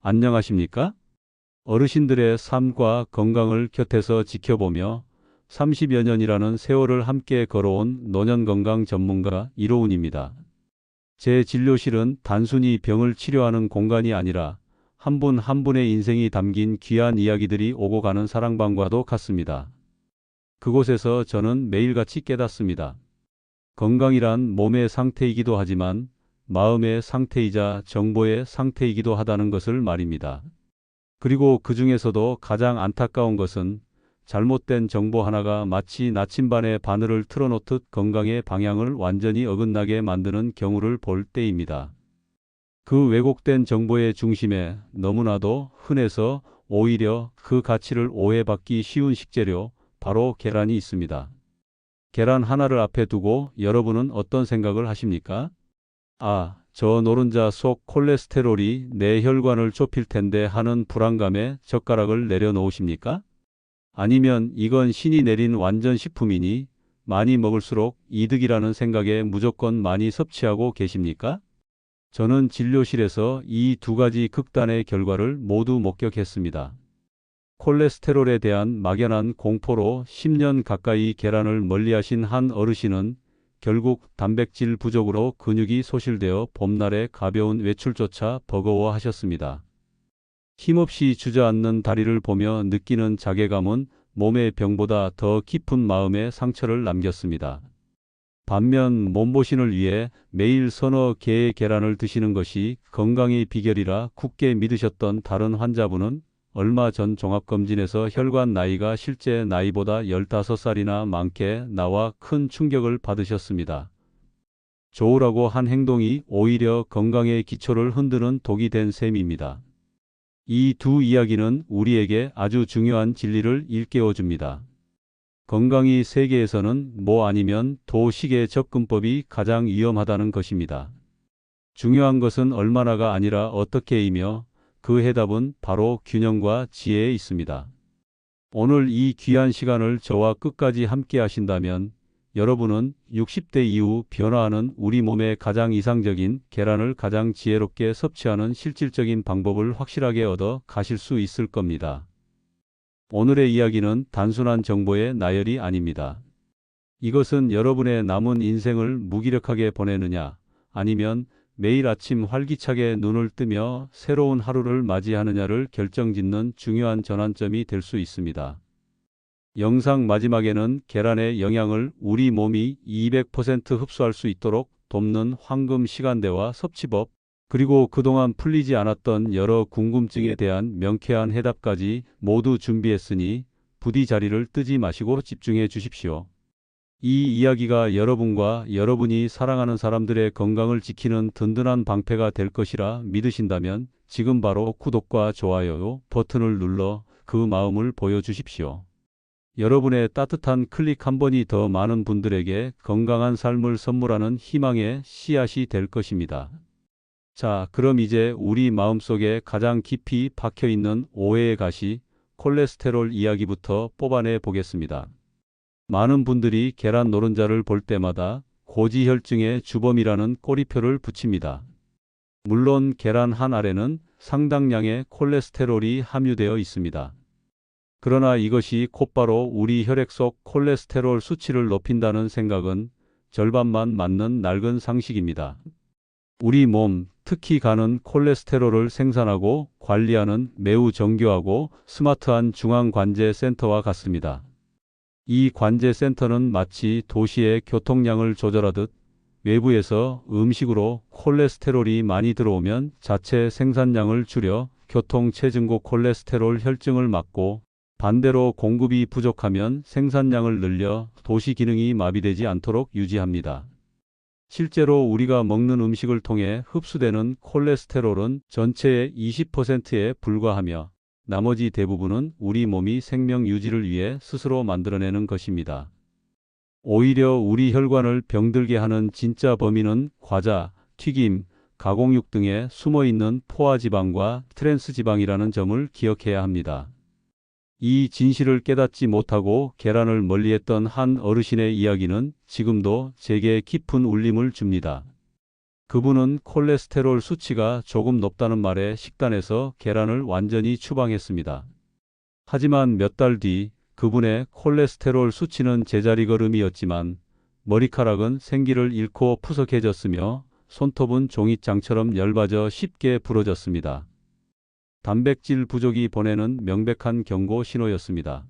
안녕하십니까? 어르신들의 삶과 건강을 곁에서 지켜보며 30여 년이라는 세월을 함께 걸어온 노년건강 전문가 이로운입니다. 제 진료실은 단순히 병을 치료하는 공간이 아니라 한 분 한 분의 인생이 담긴 귀한 이야기들이 오고 가는 사랑방과도 같습니다. 그곳에서 저는 매일같이 깨닫습니다. 건강이란 몸의 상태이기도 하지만 마음의 상태이자 정보의 상태이기도 하다는 것을 말입니다. 그리고 그 중에서도 가장 안타까운 것은 잘못된 정보 하나가 마치 나침반에 바늘을 틀어놓듯 건강의 방향을 완전히 어긋나게 만드는 경우를 볼 때입니다. 그 왜곡된 정보의 중심에 너무나도 흔해서 오히려 그 가치를 오해받기 쉬운 식재료, 바로 계란이 있습니다. 계란 하나를 앞에 두고 여러분은 어떤 생각을 하십니까? 아, 저 노른자 속 콜레스테롤이 내 혈관을 좁힐 텐데 하는 불안감에 젓가락을 내려놓으십니까? 아니면 이건 신이 내린 완전 식품이니 많이 먹을수록 이득이라는 생각에 무조건 많이 섭취하고 계십니까? 저는 진료실에서 이 두 가지 극단의 결과를 모두 목격했습니다. 콜레스테롤에 대한 막연한 공포로 10년 가까이 계란을 멀리하신 한 어르신은 결국 단백질 부족으로 근육이 소실되어 봄날의 가벼운 외출조차 버거워하셨습니다. 힘없이 주저앉는 다리를 보며 느끼는 자괴감은 몸의 병보다 더 깊은 마음의 상처를 남겼습니다. 반면 몸보신을 위해 매일 서너 개의 계란을 드시는 것이 건강의 비결이라 굳게 믿으셨던 다른 환자분은 얼마 전 종합검진에서 혈관 나이가 실제 나이보다 15살이나 많게 나와 큰 충격을 받으셨습니다. 좋으라고 한 행동이 오히려 건강의 기초를 흔드는 독이 된 셈입니다. 이 두 이야기는 우리에게 아주 중요한 진리를 일깨워 줍니다. 건강이 세계에서는 뭐 아니면 도식의 접근법이 가장 위험하다는 것입니다. 중요한 것은 얼마나가 아니라 어떻게이며 그 해답은 바로 균형과 지혜에 있습니다. 오늘 이 귀한 시간을 저와 끝까지 함께 하신다면 여러분은 60대 이후 변화하는 우리 몸의 가장 이상적인 계란을 가장 지혜롭게 섭취하는 실질적인 방법을 확실하게 얻어 가실 수 있을 겁니다. 오늘의 이야기는 단순한 정보의 나열이 아닙니다. 이것은 여러분의 남은 인생을 무기력하게 보내느냐, 아니면 매일 아침 활기차게 눈을 뜨며 새로운 하루를 맞이하느냐를 결정짓는 중요한 전환점이 될 수 있습니다. 영상 마지막에는 계란의 영양을 우리 몸이 200% 흡수할 수 있도록 돕는 황금 시간대와 섭취법, 그리고 그동안 풀리지 않았던 여러 궁금증에 대한 명쾌한 해답까지 모두 준비했으니 부디 자리를 뜨지 마시고 집중해 주십시오. 이 이야기가 여러분과 여러분이 사랑하는 사람들의 건강을 지키는 든든한 방패가 될 것이라 믿으신다면 지금 바로 구독과 좋아요 버튼을 눌러 그 마음을 보여주십시오. 여러분의 따뜻한 클릭 한 번이 더 많은 분들에게 건강한 삶을 선물하는 희망의 씨앗이 될 것입니다. 자, 그럼 이제 우리 마음속에 가장 깊이 박혀있는 오해의 가시, 콜레스테롤 이야기부터 뽑아내 보겠습니다. 많은 분들이 계란 노른자를 볼 때마다 고지혈증의 주범이라는 꼬리표를 붙입니다. 물론 계란 한 알에는 상당량의 콜레스테롤이 함유되어 있습니다. 그러나 이것이 곧바로 우리 혈액 속 콜레스테롤 수치를 높인다는 생각은 절반만 맞는 낡은 상식입니다. 우리 몸, 특히 간은 콜레스테롤을 생산하고 관리하는 매우 정교하고 스마트한 중앙관제센터와 같습니다. 이 관제센터는 마치 도시의 교통량을 조절하듯 외부에서 음식으로 콜레스테롤이 많이 들어오면 자체 생산량을 줄여 교통체증고 콜레스테롤 혈증을 막고, 반대로 공급이 부족하면 생산량을 늘려 도시 기능이 마비되지 않도록 유지합니다. 실제로 우리가 먹는 음식을 통해 흡수되는 콜레스테롤은 전체의 20%에 불과하며 나머지 대부분은 우리 몸이 생명 유지를 위해 스스로 만들어내는 것입니다. 오히려 우리 혈관을 병들게 하는 진짜 범인은 과자, 튀김, 가공육 등에 숨어있는 포화지방과 트랜스지방이라는 점을 기억해야 합니다. 이 진실을 깨닫지 못하고 계란을 멀리했던 한 어르신의 이야기는 지금도 제게 깊은 울림을 줍니다. 그분은 콜레스테롤 수치가 조금 높다는 말에 식단에서 계란을 완전히 추방했습니다. 하지만 몇 달 뒤 그분의 콜레스테롤 수치는 제자리 걸음이었지만 머리카락은 생기를 잃고 푸석해졌으며 손톱은 종잇장처럼 엷어져 쉽게 부러졌습니다. 단백질 부족이 보내는 명백한 경고 신호였습니다.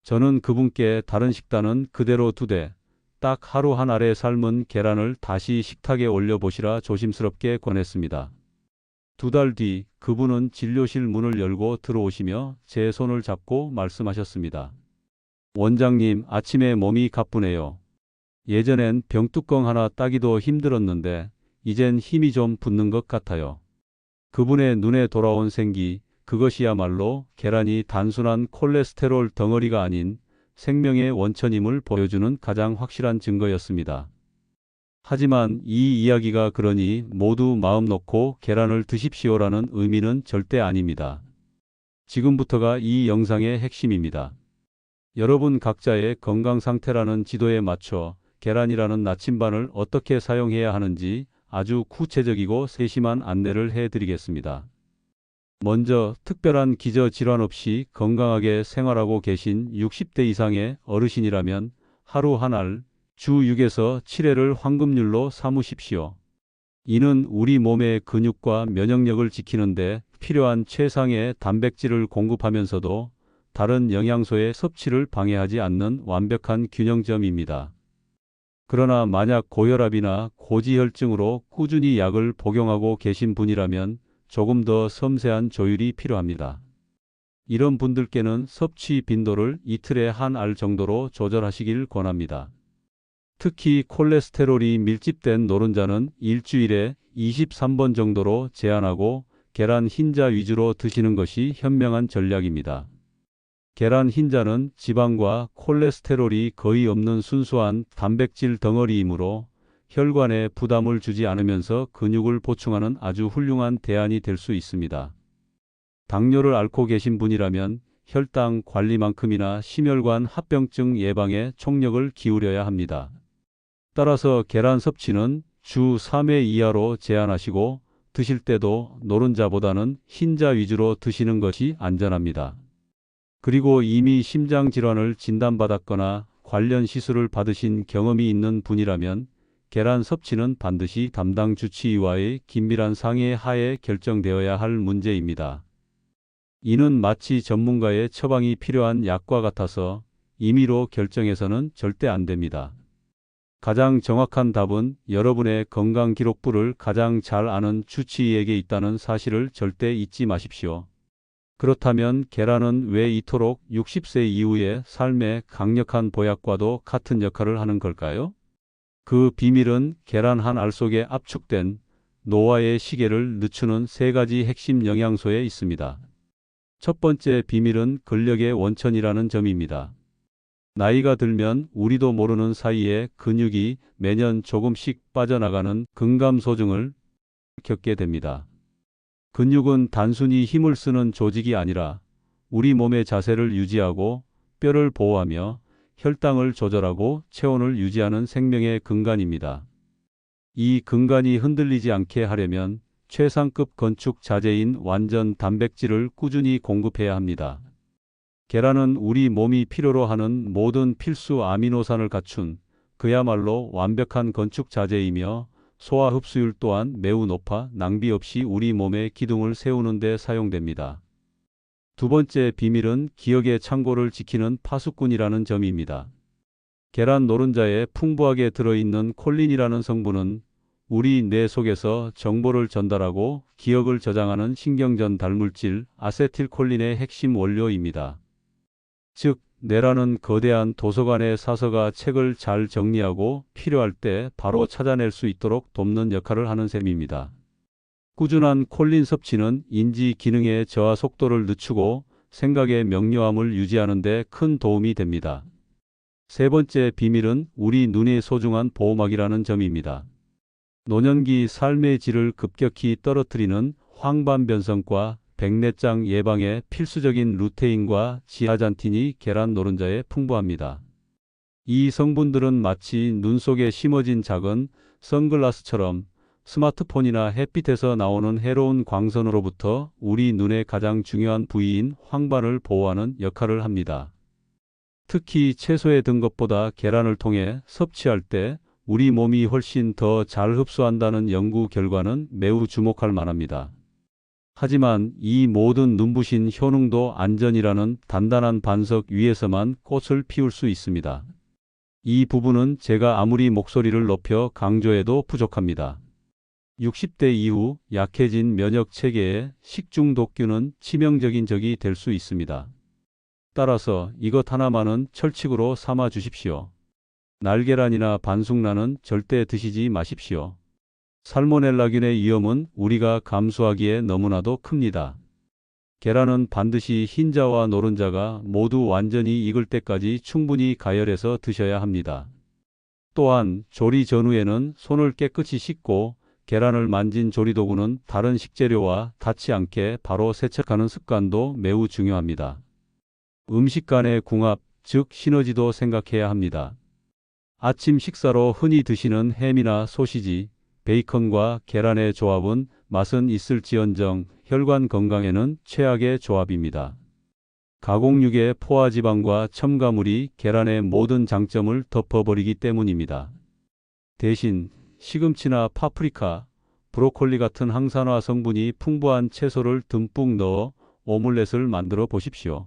저는 그분께 다른 식단은 그대로 두되 딱 하루 한 알에 삶은 계란을 다시 식탁에 올려보시라 조심스럽게 권했습니다. 2달 뒤 그분은 진료실 문을 열고 들어오시며 제 손을 잡고 말씀하셨습니다. 원장님, 아침에 몸이 가쁘네요. 예전엔 병뚜껑 하나 따기도 힘들었는데 이젠 힘이 좀 붙는 것 같아요. 그분의 눈에 돌아온 생기, 그것이야말로 계란이 단순한 콜레스테롤 덩어리가 아닌 생명의 원천임을 보여주는 가장 확실한 증거였습니다. 하지만 이 이야기가 그러니 모두 마음 놓고 계란을 드십시오라는 의미는 절대 아닙니다. 지금부터가 이 영상의 핵심입니다. 여러분 각자의 건강 상태라는 지도에 맞춰 계란이라는 나침반을 어떻게 사용해야 하는지 아주 구체적이고 세심한 안내를 해드리겠습니다. 먼저 특별한 기저질환 없이 건강하게 생활하고 계신 60대 이상의 어르신이라면 하루 한 알, 주 6에서 7회를 황금률로 삼으십시오. 이는 우리 몸의 근육과 면역력을 지키는데 필요한 최상의 단백질을 공급하면서도 다른 영양소의 섭취를 방해하지 않는 완벽한 균형점입니다. 그러나 만약 고혈압이나 고지혈증으로 꾸준히 약을 복용하고 계신 분이라면 조금 더 섬세한 조율이 필요합니다. 이런 분들께는 섭취 빈도를 이틀에 한 알 정도로 조절하시길 권합니다. 특히 콜레스테롤이 밀집된 노른자는 일주일에 23번 정도로 제한하고 계란 흰자 위주로 드시는 것이 현명한 전략입니다. 계란 흰자는 지방과 콜레스테롤이 거의 없는 순수한 단백질 덩어리이므로 혈관에 부담을 주지 않으면서 근육을 보충하는 아주 훌륭한 대안이 될 수 있습니다. 당뇨를 앓고 계신 분이라면 혈당 관리만큼이나 심혈관 합병증 예방에 총력을 기울여야 합니다. 따라서 계란 섭취는 주 3회 이하로 제한하시고 드실 때도 노른자보다는 흰자 위주로 드시는 것이 안전합니다. 그리고 이미 심장질환을 진단받았거나 관련 시술을 받으신 경험이 있는 분이라면 계란 섭취는 반드시 담당 주치의와의 긴밀한 상의 하에 결정되어야 할 문제입니다. 이는 마치 전문가의 처방이 필요한 약과 같아서 임의로 결정해서는 절대 안 됩니다. 가장 정확한 답은 여러분의 건강기록부를 가장 잘 아는 주치의에게 있다는 사실을 절대 잊지 마십시오. 그렇다면 계란은 왜 이토록 60세 이후의 삶의 강력한 보약과도 같은 역할을 하는 걸까요? 그 비밀은 계란 한 알 속에 압축된 노화의 시계를 늦추는 3가지 핵심 영양소에 있습니다. 첫 번째 비밀은 근력의 원천이라는 점입니다. 나이가 들면 우리도 모르는 사이에 근육이 매년 조금씩 빠져나가는 근감소증을 겪게 됩니다. 근육은 단순히 힘을 쓰는 조직이 아니라 우리 몸의 자세를 유지하고 뼈를 보호하며 혈당을 조절하고 체온을 유지하는 생명의 근간입니다. 이 근간이 흔들리지 않게 하려면 최상급 건축 자재인 완전 단백질을 꾸준히 공급해야 합니다. 계란은 우리 몸이 필요로 하는 모든 필수 아미노산을 갖춘 그야말로 완벽한 건축 자재이며 소화 흡수율 또한 매우 높아 낭비 없이 우리 몸의 기둥을 세우는 데 사용됩니다. 두 번째 비밀은 기억의 창고를 지키는 파수꾼이라는 점입니다. 계란 노른자에 풍부하게 들어있는 콜린이라는 성분은 우리 뇌 속에서 정보를 전달하고 기억을 저장하는 신경전 달물질 아세틸콜린의 핵심 원료입니다. 즉, 뇌라는 거대한 도서관의 사서가 책을 잘 정리하고 필요할 때 바로 찾아낼 수 있도록 돕는 역할을 하는 셈입니다. 꾸준한 콜린 섭취는 인지 기능의 저하 속도를 늦추고 생각의 명료함을 유지하는 데 큰 도움이 됩니다. 세 번째 비밀은 우리 눈이 소중한 보호막이라는 점입니다. 노년기 삶의 질을 급격히 떨어뜨리는 황반변성과 백내장 예방에 필수적인 루테인과 지아잔틴이 계란 노른자에 풍부합니다. 이 성분들은 마치 눈 속에 심어진 작은 선글라스처럼 스마트폰이나 햇빛에서 나오는 해로운 광선으로부터 우리 눈의 가장 중요한 부위인 황반을 보호하는 역할을 합니다. 특히 채소에 든 것보다 계란을 통해 섭취할 때 우리 몸이 훨씬 더 잘 흡수한다는 연구 결과는 매우 주목할 만합니다. 하지만 이 모든 눈부신 효능도 안전이라는 단단한 반석 위에서만 꽃을 피울 수 있습니다. 이 부분은 제가 아무리 목소리를 높여 강조해도 부족합니다. 60대 이후 약해진 면역 체계에 식중독균은 치명적인 적이 될 수 있습니다. 따라서 이것 하나만은 철칙으로 삼아 주십시오. 날계란이나 반숙란은 절대 드시지 마십시오. 살모넬라균의 위험은 우리가 감수하기에 너무나도 큽니다. 계란은 반드시 흰자와 노른자가 모두 완전히 익을 때까지 충분히 가열해서 드셔야 합니다. 또한 조리 전후에는 손을 깨끗이 씻고 계란을 만진 조리도구는 다른 식재료와 닿지 않게 바로 세척하는 습관도 매우 중요합니다. 음식 간의 궁합, 즉 시너지도 생각해야 합니다. 아침 식사로 흔히 드시는 햄이나 소시지, 베이컨과 계란의 조합은 맛은 있을지언정 혈관 건강에는 최악의 조합입니다. 가공육의 포화지방과 첨가물이 계란의 모든 장점을 덮어버리기 때문입니다. 대신 시금치나 파프리카, 브로콜리 같은 항산화 성분이 풍부한 채소를 듬뿍 넣어 오믈렛을 만들어 보십시오.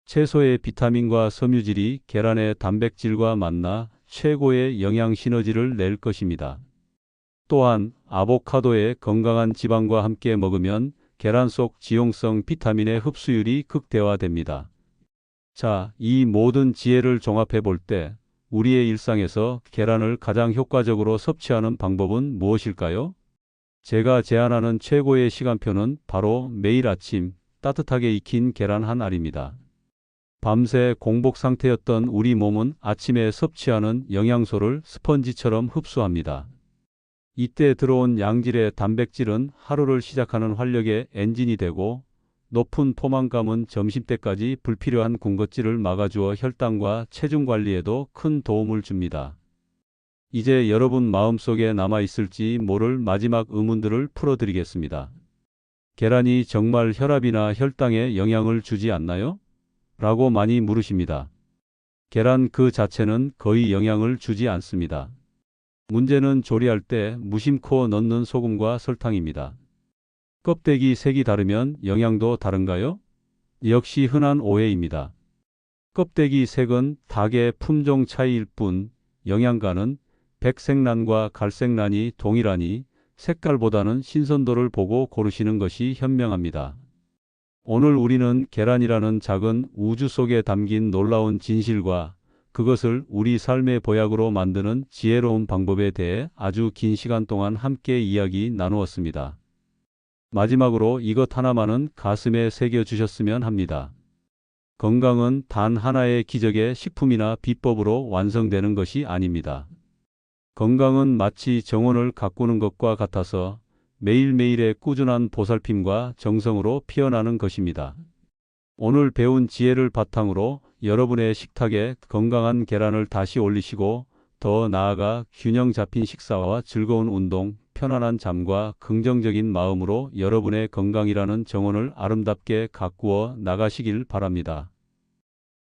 채소의 비타민과 섬유질이 계란의 단백질과 만나 최고의 영양 시너지를 낼 것입니다. 또한 아보카도의 건강한 지방과 함께 먹으면 계란 속 지용성 비타민의 흡수율이 극대화됩니다. 자, 이 모든 지혜를 종합해 볼 때 우리의 일상에서 계란을 가장 효과적으로 섭취하는 방법은 무엇일까요? 제가 제안하는 최고의 시간표는 바로 매일 아침 따뜻하게 익힌 계란 한 알입니다. 밤새 공복 상태였던 우리 몸은 아침에 섭취하는 영양소를 스펀지처럼 흡수합니다. 이때 들어온 양질의 단백질은 하루를 시작하는 활력의 엔진이 되고 높은 포만감은 점심때까지 불필요한 군것질을 막아주어 혈당과 체중 관리에도 큰 도움을 줍니다. 이제 여러분 마음속에 남아있을지 모를 마지막 의문들을 풀어드리겠습니다. 계란이 정말 혈압이나 혈당에 영향을 주지 않나요? 라고 많이 물으십니다. 계란 그 자체는 거의 영향을 주지 않습니다. 문제는 조리할 때 무심코 넣는 소금과 설탕입니다. 껍데기 색이 다르면 영양도 다른가요? 역시 흔한 오해입니다. 껍데기 색은 닭의 품종 차이일 뿐 영양가는 백색란과 갈색란이 동일하니 색깔보다는 신선도를 보고 고르시는 것이 현명합니다. 오늘 우리는 계란이라는 작은 우주 속에 담긴 놀라운 진실과 그것을 우리 삶의 보약으로 만드는 지혜로운 방법에 대해 아주 긴 시간 동안 함께 이야기 나누었습니다. 마지막으로 이것 하나만은 가슴에 새겨주셨으면 합니다. 건강은 단 하나의 기적의 식품이나 비법으로 완성되는 것이 아닙니다. 건강은 마치 정원을 가꾸는 것과 같아서 매일매일의 꾸준한 보살핌과 정성으로 피어나는 것입니다. 오늘 배운 지혜를 바탕으로 여러분의 식탁에 건강한 계란을 다시 올리시고 더 나아가 균형 잡힌 식사와 즐거운 운동, 편안한 잠과 긍정적인 마음으로 여러분의 건강이라는 정원을 아름답게 가꾸어 나가시길 바랍니다.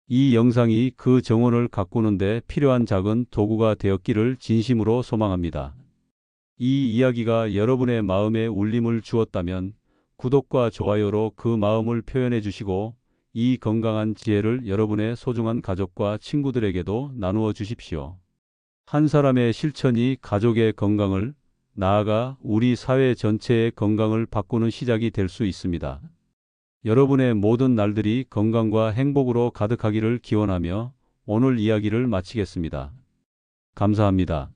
이 영상이 그 정원을 가꾸는 데 필요한 작은 도구가 되었기를 진심으로 소망합니다. 이 이야기가 여러분의 마음에 울림을 주었다면 구독과 좋아요로 그 마음을 표현해 주시고 이 건강한 지혜를 여러분의 소중한 가족과 친구들에게도 나누어 주십시오. 한 사람의 실천이 가족의 건강을, 나아가 우리 사회 전체의 건강을 바꾸는 시작이 될 수 있습니다. 여러분의 모든 날들이 건강과 행복으로 가득하기를 기원하며 오늘 이야기를 마치겠습니다. 감사합니다.